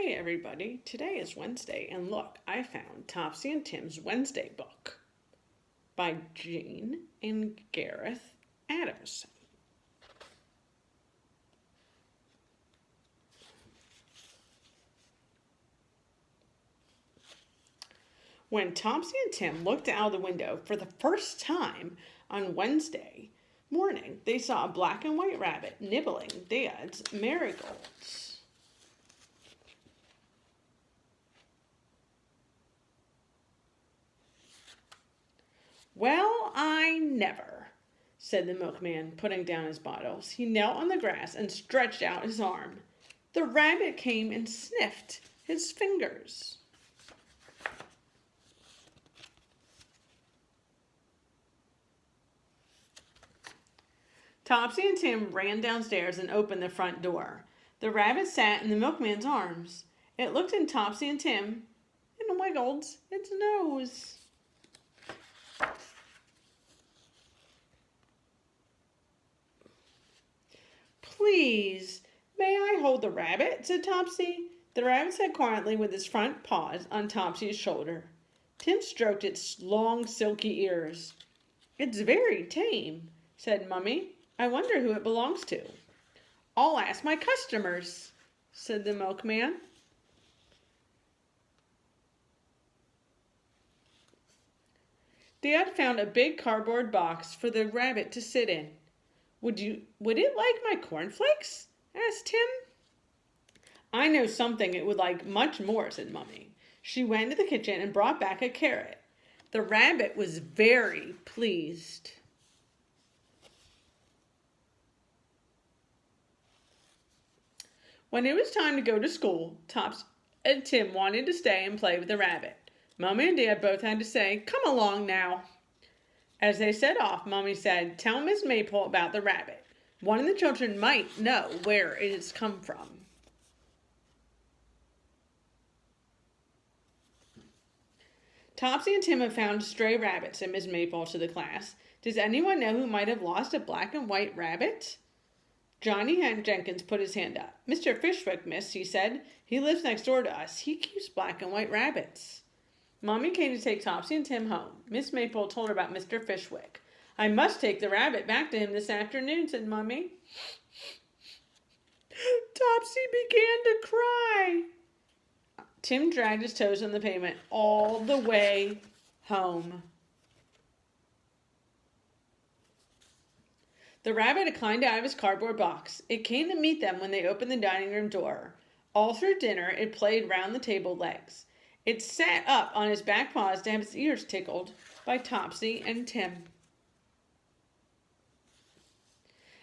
Hey everybody, today is Wednesday, and look, I found Topsy and Tim's Wednesday book by Jean and Gareth Adams. When Topsy and Tim looked out of the window for the first time on Wednesday morning, they saw a black and white rabbit nibbling Dad's marigolds. "Well, I never," said the milkman, putting down his bottles. He knelt on the grass and stretched out his arm. The rabbit came and sniffed his fingers. Topsy and Tim ran downstairs and opened the front door. The rabbit sat in the milkman's arms. It looked at Topsy and Tim and wiggled its nose. "Please, may I hold the rabbit?" said Topsy. The rabbit sat quietly with his front paws on Topsy's shoulder. Tim stroked its long, silky ears. "It's very tame," said Mummy. "I wonder who it belongs to." "I'll ask my customers," said the milkman. Dad found a big cardboard box for the rabbit to sit in. Would it like my cornflakes?" asked Tim. "I know something it would like much more," said Mummy. She went to the kitchen and brought back a carrot. The rabbit was very pleased. When it was time to go to school, Topsy and Tim wanted to stay and play with the rabbit. Mummy and Dad both had to say, "Come along now." As they set off, Mummy said, "Tell Miss Maple about the rabbit. One of the children might know where it has come from." "Topsy and Tim have found stray rabbits," said Miss Maple to the class. "Does anyone know who might have lost a black and white rabbit?" Johnny Jenkins put his hand up. "Mr. Fishwick, miss," he said. "He lives next door to us. He keeps black and white rabbits." Mommy came to take Topsy and Tim home. Miss Maple told her about Mr. Fishwick. "I must take the rabbit back to him this afternoon," said Mummy. Topsy began to cry. Tim dragged his toes on the pavement all the way home. The rabbit had climbed out of his cardboard box. It came to meet them when they opened the dining room door. All through dinner, it played round the table legs. It sat up on his back paws to have its ears tickled by Topsy and Tim.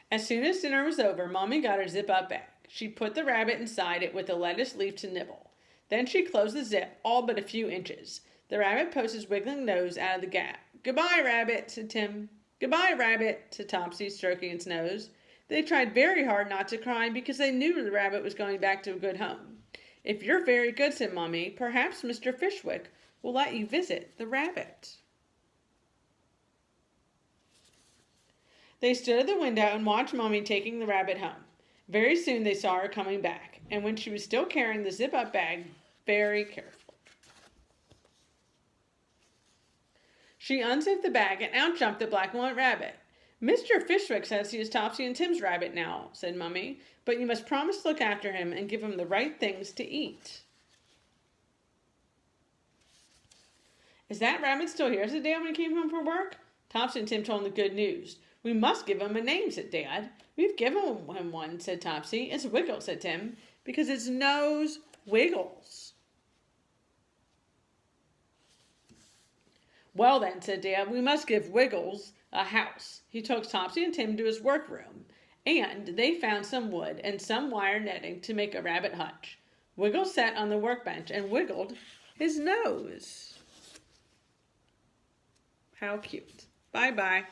As soon as dinner was over, Mommy got her zip-up bag. She put the rabbit inside it with a lettuce leaf to nibble. Then she closed the zip all but a few inches. The rabbit poked his wiggling nose out of the gap. "Goodbye, Rabbit," said Tim. "Goodbye, Rabbit," said Topsy, stroking its nose. They tried very hard not to cry because they knew the rabbit was going back to a good home. "If you're very good," said Mummy, "perhaps Mr. Fishwick will let you visit the rabbit." They stood at the window and watched Mummy taking the rabbit home. Very soon they saw her coming back, and when she was still carrying the zip-up bag very carefully. She unzipped the bag and out jumped the black and white rabbit. "Mr. Fishwick says he is Topsy and Tim's rabbit now," said Mummy, "but you must promise to look after him and give him the right things to eat." "Is that rabbit still here?" said Dad when he came home from work. Topsy and Tim told him the good news. "We must give him a name," said Dad. "We've given him one," said Topsy. "It's Wiggles," said Tim, "because its nose wiggles." "Well then," said Dad, "we must give Wiggles a house." He took Topsy and Tim to his workroom, and they found some wood and some wire netting to make a rabbit hutch. Wiggles sat on the workbench and wiggled his nose. How cute. Bye-bye.